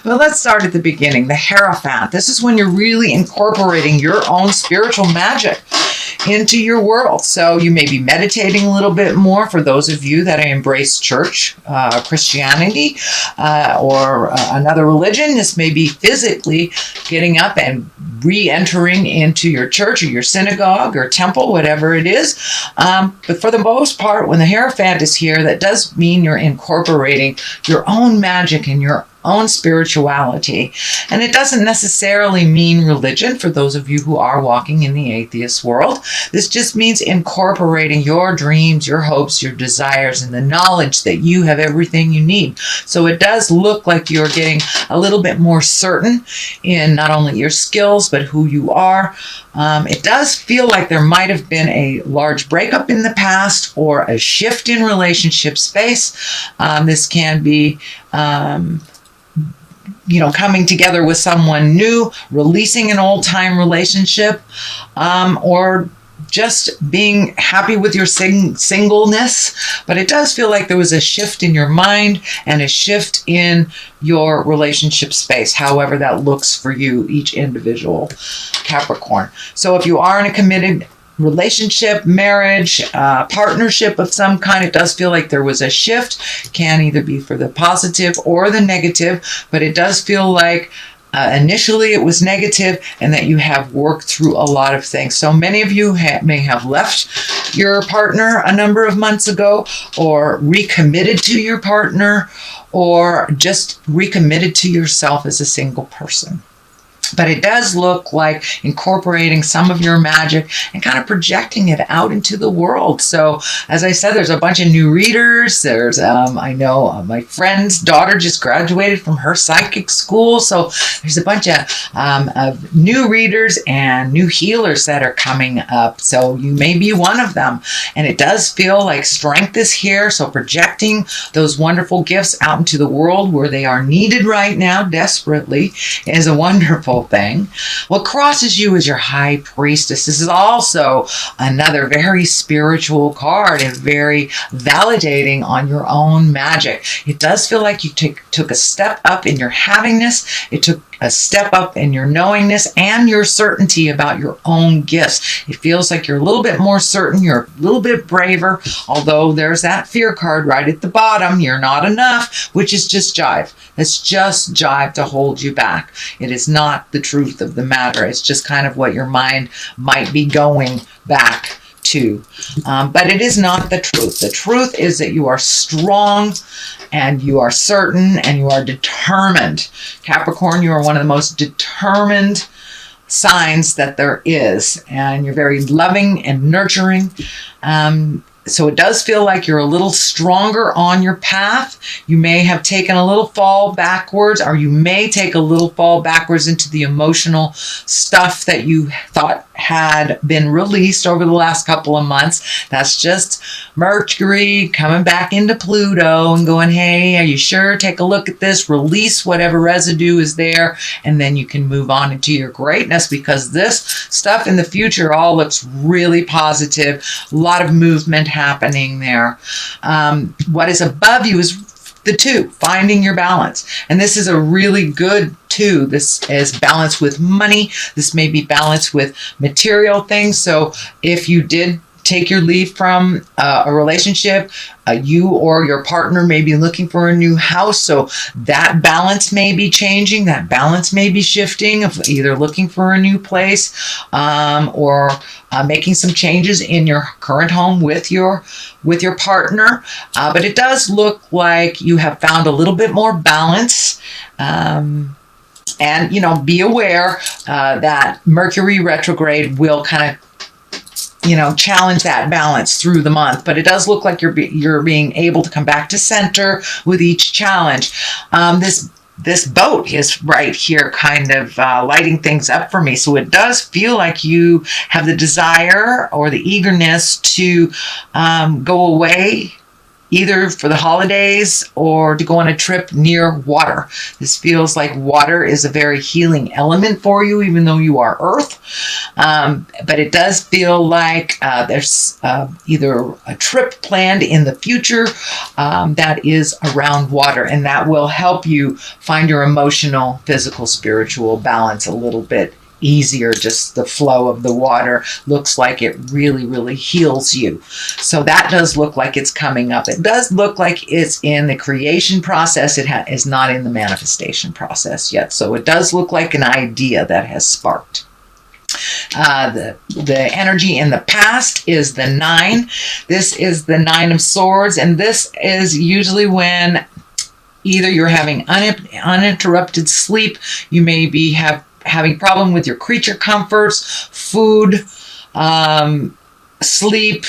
But let's start at the beginning. The Hierophant. This is when you're really incorporating your own spiritual magic into your world. So you may be meditating a little bit more for those of you that embrace church, Christianity, or another religion. This may be physically getting up and re-entering into your church or your synagogue or temple, whatever it is. But for the most part, when the Hierophant is here, that does mean you're incorporating your own magic and your own spirituality. And it doesn't necessarily mean religion for those of you who are walking in the atheist world. This just means incorporating your dreams, your hopes, your desires, and the knowledge that you have everything you need. So it does look like you're getting a little bit more certain in not only your skills, but who you are. It does feel like there might have been a large breakup in the past or a shift in relationship space. This can be coming together with someone new, releasing an old-time relationship, or just being happy with your singleness. But it does feel like there was a shift in your mind and a shift in your relationship space, however that looks for you, each individual Capricorn. So if you are in a committed relationship, marriage, partnership of some kind, it does feel like there was a shift. Can either be for the positive or the negative, but it does feel like initially it was negative and that you have worked through a lot of things. So many of you may have left your partner a number of months ago, or recommitted to your partner, or just recommitted to yourself as a single person. But it does look like incorporating some of your magic and kind of projecting it out into the world. So, as I said, there's a bunch of new readers. There's, I know my friend's daughter just graduated from her psychic school. So there's a bunch of new readers and new healers that are coming up. So you may be one of them. And it does feel like strength is here. So projecting those wonderful gifts out into the world where they are needed right now desperately is a wonderful thing. What crosses you is your High Priestess. This is also another very spiritual card and very validating on your own magic. It does feel like you took a step up in your havingness. It took a step up in your knowingness and your certainty about your own gifts. It feels like you're a little bit more certain. You're a little bit braver, although there's that fear card right at the bottom. You're not enough, which is just jive. It's just jive to hold you back. It is not the truth of the matter. It's just kind of what your mind might be going back to. But it is not the truth. The truth is that you are strong and you are certain and you are determined. Capricorn, you are one of the most determined signs that there is. And you're very loving and nurturing. So it does feel like you're a little stronger on your path. You may have taken a little fall backwards, or you may take a little fall backwards into the emotional stuff that you thought had been released over the last couple of months. That's just Mercury coming back into Pluto and going, hey, are you sure? Take a look at this, release whatever residue is there, and then you can move on into your greatness, because this stuff in the future all looks really positive. A lot of movement happening there. What is above you is the 2, finding your balance. And this is a really good 2. This is balance with money. This may be balance with material things. So if you did take your leave from a relationship, you or your partner may be looking for a new house. So that balance may be changing. That balance may be shifting, of either looking for a new place or making some changes in your current home with your partner. But it does look like you have found a little bit more balance. And, be aware that Mercury retrograde will kind of challenge that balance through the month, but it does look like you're being able to come back to center with each challenge. This boat is right here kind of lighting things up for me. So it does feel like you have the desire or the eagerness to go away either for the holidays or to go on a trip near water. This feels like water is a very healing element for you, even though you are earth. But it does feel like there's either a trip planned in the future that is around water, and that will help you find your emotional, physical, spiritual balance a little bit easier. Just the flow of the water looks like it really, really heals you. So that does look like it's coming up. It does look like it's in the creation process. It is not in the manifestation process yet. So it does look like an idea that has sparked. The energy in the past is the 9. This is the 9 of Swords, and this is usually when either you're having uninterrupted sleep, you may be having problem with your creature comforts, food, sleep,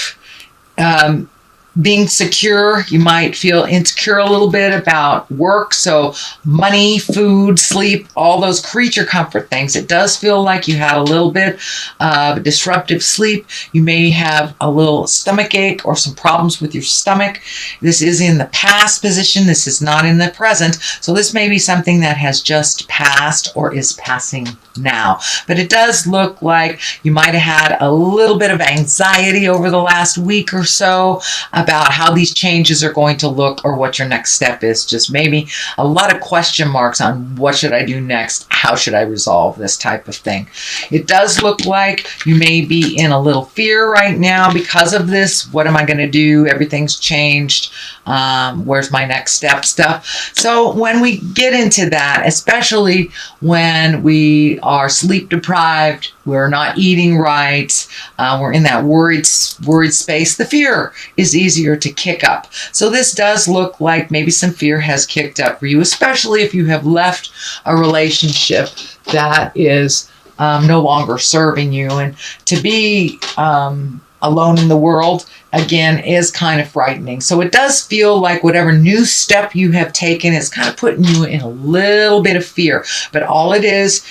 being secure. You might feel insecure a little bit about work. So money, food, sleep, all those creature comfort things. It does feel like you had a little bit of disruptive sleep. You may have a little stomach ache or some problems with your stomach. This is in the past position. This is not in the present. So this may be something that has just passed or is passing now. But it does look like you might have had a little bit of anxiety over the last week or so about how these changes are going to look or what your next step is. Just maybe a lot of question marks on what should I do next? How should I resolve this type of thing? It does look like you may be in a little fear right now because of this. What am I going to do? Everything's changed. Where's my next step stuff? So when we get into that, especially when we are sleep deprived, we're not eating right, we're in that worried space, the fear is easier to kick up. So this does look like maybe some fear has kicked up for you, especially if you have left a relationship that is no longer serving you. And to be alone in the world, again, is kind of frightening. So it does feel like whatever new step you have taken is kind of putting you in a little bit of fear. But all it is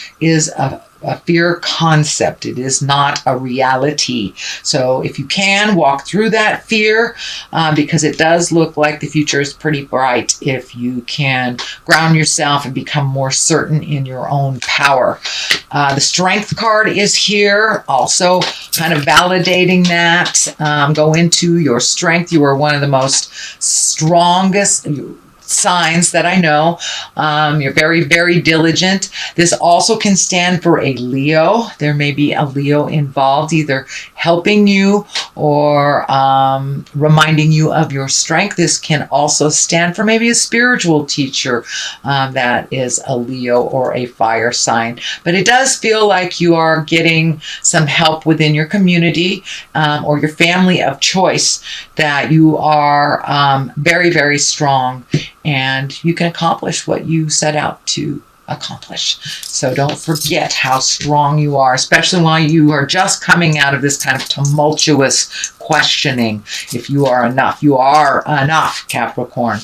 a fear concept. It is not a reality. So if you can walk through that fear, because it does look like the future is pretty bright if you can ground yourself and become more certain in your own power. The Strength card is here, also kind of validating that. Go into your strength. You are one of the most strongest signs that I know. You're very, very diligent. This also can stand for a Leo. There may be a Leo involved, either helping you or reminding you of your strength. This can also stand for maybe a spiritual teacher that is a Leo or a fire sign. But it does feel like you are getting some help within your community or your family of choice, that you are very, very strong and you can accomplish what you set out to accomplish. So don't forget how strong you are, especially while you are just coming out of this kind of tumultuous questioning. If you are enough, you are enough, Capricorn.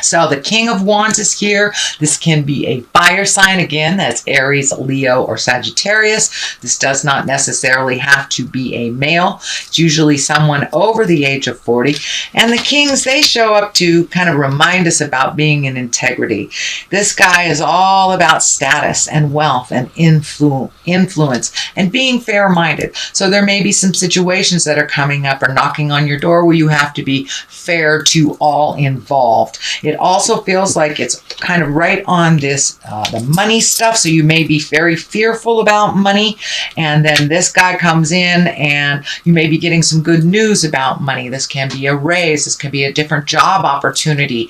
So the King of Wands is here. This can be a fire sign. Again, that's Aries, Leo, or Sagittarius. This does not necessarily have to be a male. It's usually someone over the age of 40. And the Kings, they show up to kind of remind us about being in integrity. This guy is all about status and wealth and influence and being fair-minded. So there may be some situations that are coming up or knocking on your door where you have to be fair to all involved. It also feels like it's kind of right on this, the money stuff. So you may be very fearful about money. And then this guy comes in and you may be getting some good news about money. This can be a raise. This can be a different job opportunity.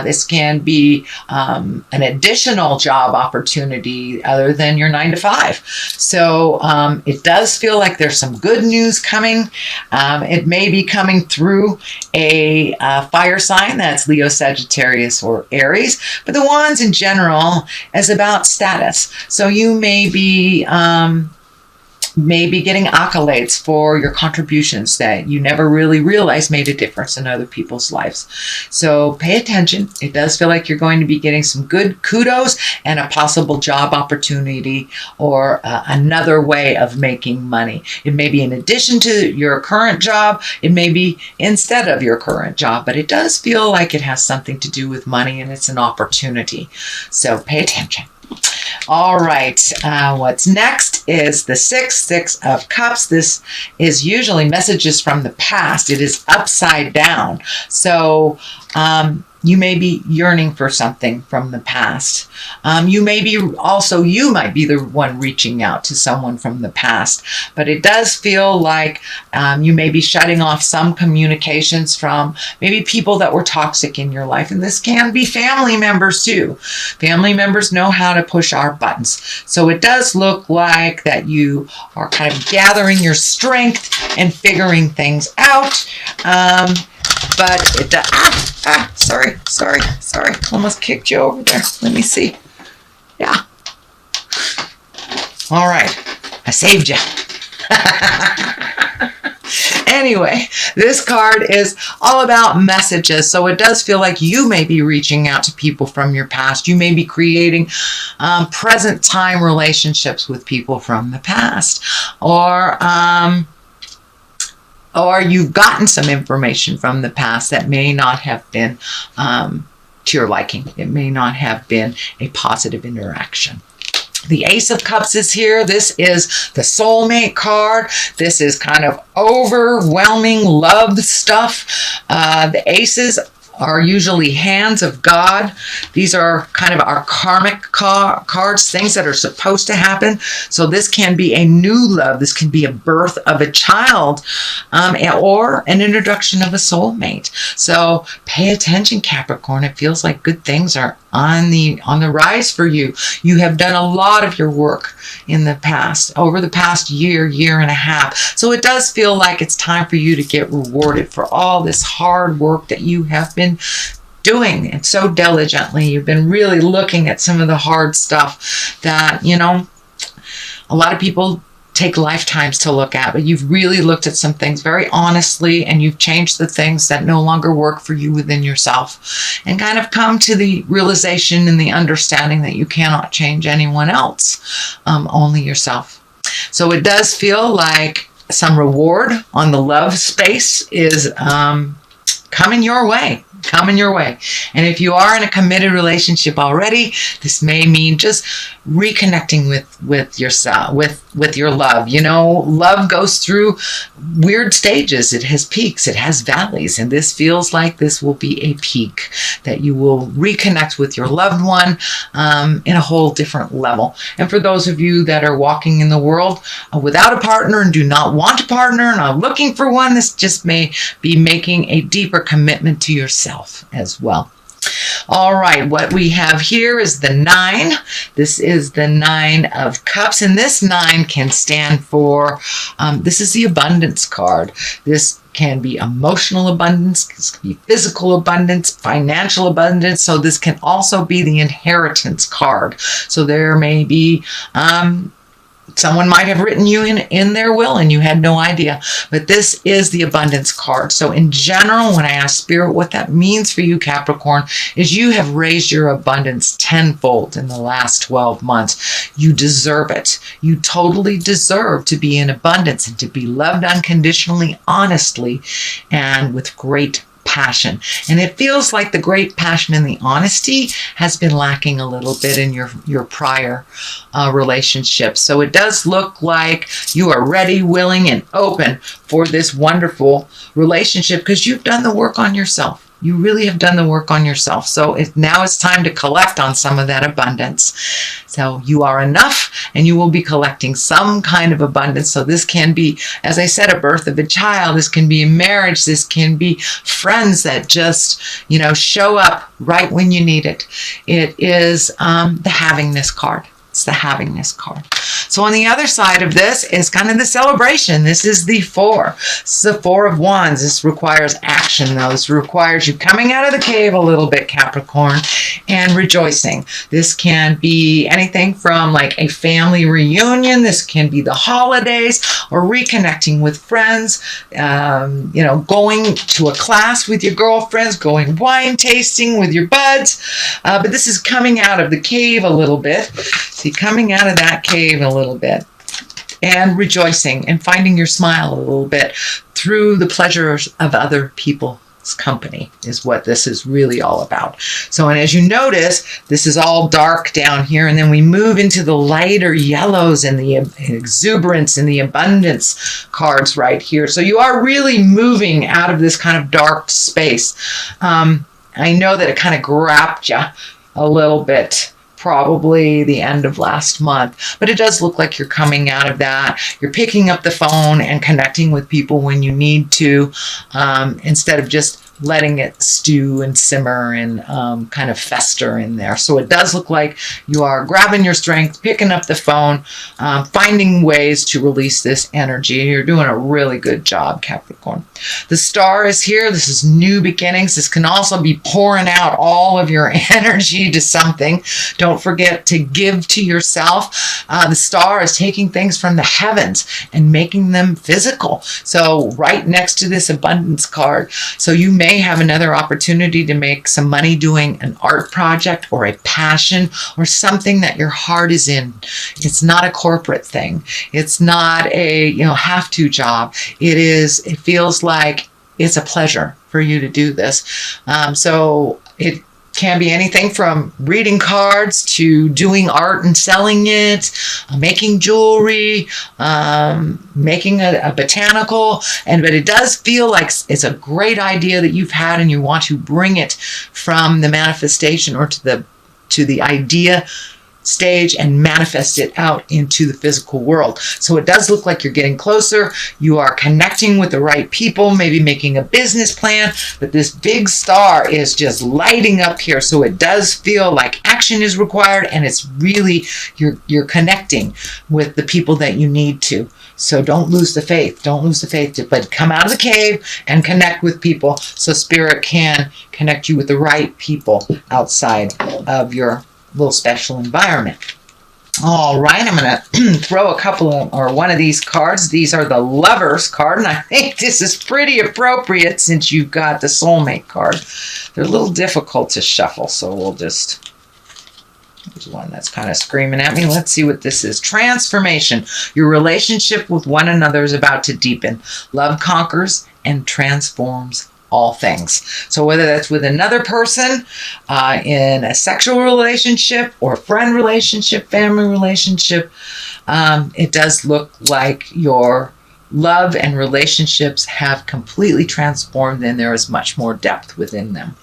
This can be an additional job opportunity other than your 9 to 5. So it does feel like there's some good news coming. It may be coming through a fire sign. That's Leo, Sagittarius, or Aries. But the Wands in general is about status. So you may be maybe getting accolades for your contributions that you never really realized made a difference in other people's lives. So pay attention. It does feel like you're going to be getting some good kudos and a possible job opportunity or another way of making money. It may be in addition to your current job. It may be instead of your current job, but it does feel like it has something to do with money and it's an opportunity. So pay attention. All right, what's next is the Six of Cups. This is usually messages from the past. It is upside down. So you may be yearning for something from the past. You might be the one reaching out to someone from the past. But it does feel like you may be shutting off some communications from maybe people that were toxic in your life. And this can be family members too. Family members know how to push our buttons. So it does look like that you are kind of gathering your strength and figuring things out. But it sorry. Almost kicked you over there. Let me see. Yeah. All right. I saved you. Anyway, this card is all about messages. So it does feel like you may be reaching out to people from your past. You may be creating present time relationships with people from the past. Or you've gotten some information from the past that may not have been to your liking. It may not have been a positive interaction. The Ace of Cups is here. This is the soulmate card. This is kind of overwhelming love stuff. The aces are usually hands of God. These are kind of our karmic cards, things that are supposed to happen. So this can be a new love. This can be a birth of a child or an introduction of a soulmate. So pay attention, Capricorn. It feels like good things are on the rise for you. You have done a lot of your work in the past, over the past year and a half. So it does feel like it's time for you to get rewarded for all this hard work that you have been doing and so diligently. You've been really looking at some of the hard stuff that, a lot of people take lifetimes to look at, but you've really looked at some things very honestly, and you've changed the things that no longer work for you within yourself, and kind of come to the realization and the understanding that you cannot change anyone else, only yourself. So it does feel like some reward on the love space is coming your way. And if you are in a committed relationship already, this may mean just reconnecting with yourself, with your love. Love goes through weird stages. It has peaks, it has valleys, and this feels like this will be a peak, that you will reconnect with your loved one in a whole different level. And for those of you that are walking in the world without a partner and do not want a partner and are looking for one, this just may be making a deeper commitment to yourself as well. All right, what we have here is the 9. This is the 9 of Cups, and this 9 can stand for, this is the abundance card. This can be emotional abundance, this can be physical abundance, financial abundance. So this can also be the inheritance card. So there may be someone might have written you in their will and you had no idea, but this is the abundance card. So in general, when I ask Spirit what that means for you, Capricorn, is you have raised your abundance tenfold in the last 12 months. You deserve it. You totally deserve to be in abundance and to be loved unconditionally, honestly, and with great passion. And it feels like the great passion and the honesty has been lacking a little bit in your prior relationships. So it does look like you are ready, willing, and open for this wonderful relationship because you've done the work on yourself. You really have done the work on yourself. So now it's time to collect on some of that abundance. So you are enough, and you will be collecting some kind of abundance. So this can be, as I said, a birth of a child. This can be a marriage. This can be friends that just, show up right when you need it. It is the havingness card. It's the havingness card. So on the other side of this is kind of the celebration. This is the 4. This is the 4 of Wands. This requires action, though. This requires you coming out of the cave a little bit, Capricorn, and rejoicing. This can be anything from like a family reunion. This can be the holidays or reconnecting with friends, going to a class with your girlfriends, going wine tasting with your buds. But this is coming out of the cave a little bit. See, coming out of that cave a little bit and rejoicing and finding your smile a little bit through the pleasures of other people's company is what this is really all about. So, and as you notice, this is all dark down here, and then we move into the lighter yellows and the exuberance and the abundance cards right here. So you are really moving out of this kind of dark space. I know that it kind of grabbed you a little bit, probably the end of last month, but it does look like you're coming out of that. You're picking up the phone and connecting with people when you need to, instead of just letting it stew and simmer and kind of fester in there. So it does look like you are grabbing your strength, picking up the phone, finding ways to release this energy. You're doing a really good job, Capricorn. The star is here. This is new beginnings. This can also be pouring out all of your energy to something. Don't forget to give to yourself. The star is taking things from the heavens and making them physical. So right next to this abundance card. So you may have another opportunity to make some money doing an art project or a passion or something that your heart is in. It's not a corporate thing. It's not a have to job. It feels like it's a pleasure for you to do this. So it can be anything from reading cards to doing art and selling it, making jewelry, making a botanical, but it does feel like it's a great idea that you've had and you want to bring it from the manifestation or to the idea stage and manifest it out into the physical world. So it does look like you're getting closer. You are connecting with the right people, maybe making a business plan, but this big star is just lighting up here. So it does feel like action is required, and it's really, you're connecting with the people that you need to. So don't lose the faith. Don't lose the faith, but come out of the cave and connect with people so Spirit can connect you with the right people outside of your little special environment. All right, I'm going to throw one of these cards. These are the Lovers card, and I think this is pretty appropriate since you've got the Soulmate card. They're a little difficult to shuffle, so we'll just... There's one that's kind of screaming at me. Let's see what this is. Transformation. Your relationship with one another is about to deepen. Love conquers and transforms all things. So whether that's with another person, in a sexual relationship or friend relationship, family relationship, it does look like your love and relationships have completely transformed and there is much more depth within them.